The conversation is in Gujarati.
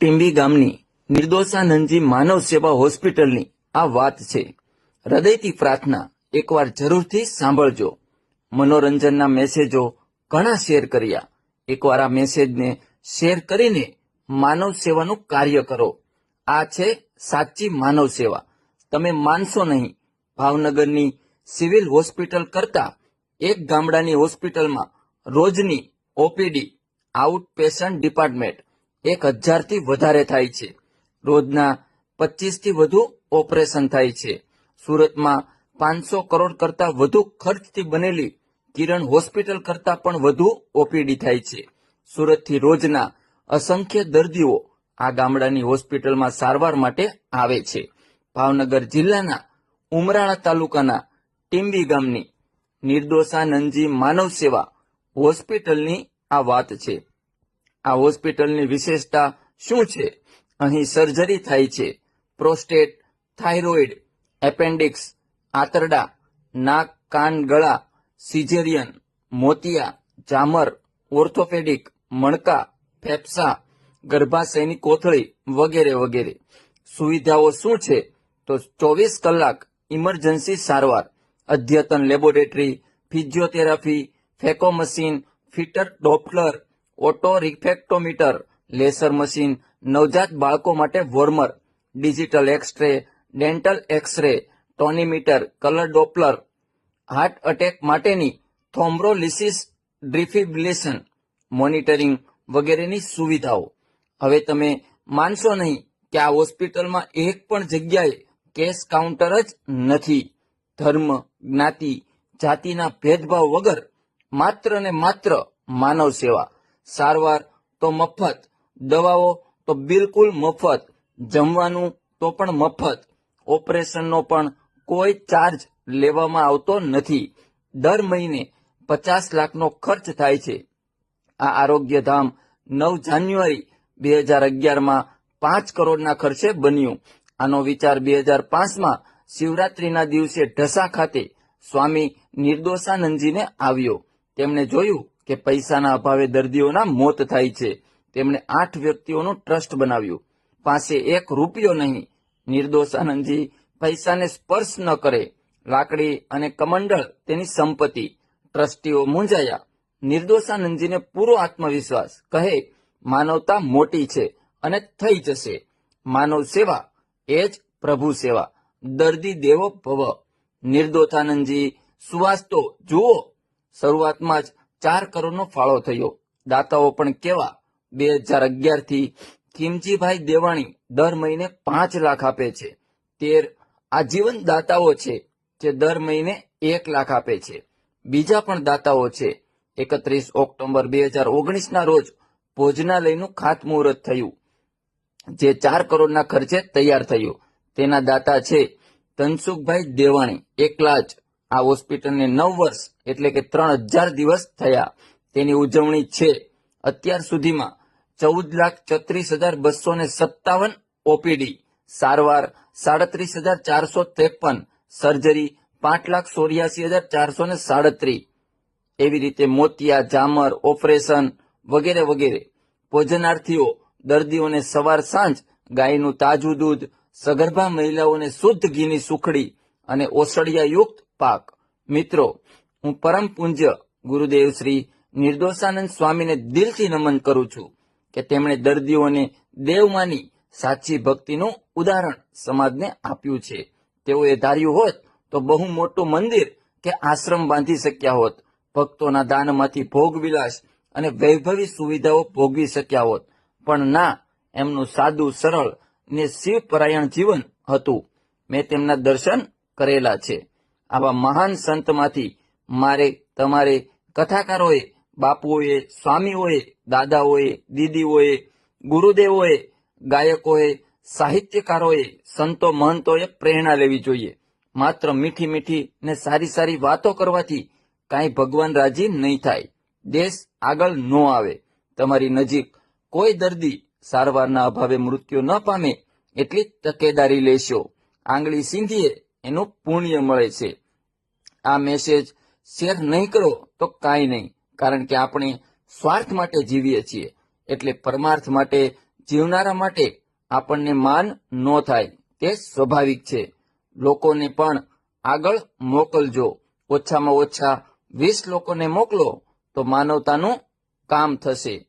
ટીંબી ગામની નિર્દોષાનંદજી માનવ સેવા હોસ્પિટલની આ વાત છે. હૃદયથી પ્રાર્થના, એકવાર જરૂરથી સાંભળજો. મનોરંજનના મેસેજો ઘણા શેર કર્યા. એકવાર આ મેસેજને શેર કરીને માનવ સેવાનું કાર્ય કરો. આ છે સાચી માનવ સેવા. તમે માનશો નહીં, ભાવનગરની સિવિલ હોસ્પિટલ કરતા એક ગામડાની હોસ્પિટલમાં રોજની ઓપીડી આઉટ પેશન્ટ ડિપાર્ટમેન્ટ 1000થી વધારે થાય છે. રોજના 25થી વધુ ઓપરેશન થાય છે. સુરતમાં 500 કરોડ કરતા વધુ ખર્ચથી બનેલી કિરણ હોસ્પિટલ કરતા પણ વધુ ઓપીડી થાય છે. સુરતથી રોજના અસંખ્ય દર્દીઓ આ ગામડાની હોસ્પિટલમાં સારવાર માટે આવે છે. ભાવનગર જિલ્લાના ઉમરાળા તાલુકાના ટીંબી ગામની નિર્દોષાનંદજી માનવ સેવા હોસ્પિટલની આ વાત છે. આ હોસ્પિટલની વિશેષતા શું છે? અહીં સર્જરી થાય છે. પ્રોસ્ટેટ, થાઇરોઇડ, એપેન્ડિક્સ, આંતરડા, નાક, કાન, ગળા, સિઝેરિયન, મોતિયા, જામર, ઓર્થોપેડિક, મણકા, ફેફસા, ગર્ભાશયની કોથળી વગેરે વગેરે. સુવિધાઓ શું છે? તો 24 કલાક ઇમરજન્સી સારવાર, અદ્યતન laboratory, physiotherapy, phaco machine, fetal doppler, auto refractometer, laser machine, નવજાત બાળકો માટે warmer, digital X-ray, dental X-ray, tonometer, colour doppler, heart attack માટેની થ્રોમ્બોલિસિસ ડિફિબ્રિલેશન મોનિટરિંગ વગેરેની સુવિધાઓ. હવે તમે માનશો નહીં કે આ હોસ્પિટલમાં એક પણ જગ્યાએ કેશ કાઉન્ટર જ નથી. ધર્મ, જ્ઞાતિ, જાતિના ભેદભાવ વગર માત્ર ને માત્ર માનવ સેવા. સારવાર તો મફત, દવાઓ તો બિલકુલ મફત, જમવાનું તો પણ મફત, ઓપરેશનનો પણ કોઈ ચાર્જ લેવામાં આવતો નથી. દર મહિને 50 લાખનો ખર્ચ થાય છે. આ આરોગ્યધામ 9 જાન્યુઆરી 2011માં 5 કરોડના ખર્ચે બન્યું. આનો વિચાર 2005માં શિવરાત્રીના દિવસે ઢસા ખાતે સ્વામી નિર્દોષાનંદજીને આવ્યો. તેમણે જોયું કે પૈસાના અભાવે દર્દીઓના મોત થાય છે. તેમણે 8 વ્યક્તિઓનું ટ્રસ્ટ બનાવ્યું. પાસે 1 રૂપિયો નહીં. નિર્દોષાનંદજી પૈસાને સ્પર્શ ન કરે. લાકડી અને કમંડળ તેની સંપત્તિ. ટ્રસ્ટીઓ મૂંઝાયા. નિર્દોષાનંદજીને પૂરો આત્મવિશ્વાસ. કહે, માનવતા મોટી છે અને થઈ જશે. માનવ સેવા એ જ પ્રભુ સેવા. દર્દી દેવો ભવ. નિર્દોષાનંદજી સુવાસ તો જુઓ. શરૂઆતમાં જ 4 કરોડનો ફાળો થયો. દાતાઓ પણ કેવા! 2011થી ખીમજીભાઈ દેવાણી દર મહિને 5 લાખ આપે છે. 13 આજીવન દાતાઓ છે જે દર મહિને 1 લાખ આપે છે. બીજા પણ દાતાઓ છે. 31 ઓક્ટોબર 2019ના રોજ ભોજનાલયનું ખાતમુહૂર્ત થયું, જે 4 કરોડના ખર્ચે તૈયાર થયું. તેના દાતા છે ધનસુખભાઈ દેવાણી. એકલા જ આ હોસ્પિટલને 9 વર્ષ એટલે કે 3000 દિવસ થયા. તેની ઉજવણી છે. અત્યાર સુધીમાં 14,36,257 ઓપીડી, સારવાર 37,453, સર્જરી 5,84,437. એવી રીતે મોતિયા, જામર, ઓપરેશન વગેરે વગેરે. ભોજનાર્થીઓ દર્દીઓને સવાર સાંજ ગાયનું તાજું દૂધ, સગર્ભા મહિલાઓને શુદ્ધ ઘીની સુખડી અને ઓસડિયાયુક્ત પાક. મિત્રો, હું પરમ પૂજ્ય ગુરુદેવ શ્રી નિર્દોષાનંદ સ્વામીને દિલથી નમન કરું છું કે તેમણે દર્દીઓને દેવ માની સાચી ભક્તિનું ઉદાહરણ સમાજને આપ્યું છે. તેઓએ ધાર્યું હોત તો બહુ મોટું મંદિર કે આશ્રમ બાંધી શક્યા હોત. ભક્તોના દાનમાંથી ભોગવિલાસ અને વૈભવી સુવિધાઓ ભોગવી શક્યા હોત. પણ ના, એમનું સાદું, સરળ ને શિવપરાયણ જીવન હતું. મેં તેમના દર્શન કરેલા છે. આવા મહાન સંતમાંથી મારે, તમારે, કથાકારોએ, બાપુઓએ, સ્વામીઓએ, દાદાઓએ, દીદીઓએ, ગુરુદેવોએ, ગાયકોએ, સાહિત્યકારોએ, સંતો, મહંતોએ પ્રેરણા લેવી જોઈએ. માત્ર મીઠી મીઠી ને સારી સારી વાતો કરવાથી કાંઈ ભગવાન રાજી નહીં થાય. દેશ આગળ ન આવે. તમારી નજીક કોઈ દર્દી સારવારના અભાવે મૃત્યુ ન પામે એટલી તકેદારી લેશો. આંગળી સીંધીએ એનું પુણ્ય મળે છે. આ મેસેજ શેર નહીં કરો તો કાંઈ નહીં, કારણ કે આપણે સ્વાર્થ માટે જીવીએ છીએ. એટલે પરમાર્થ માટે જીવનારા માટે આપણને માન ન થાય તે સ્વાભાવિક છે. લોકોને પણ આગળ મોકલજો. ઓછામાં ઓછા 20 લોકોને મોકલો તો માનવતાનું કામ થશે.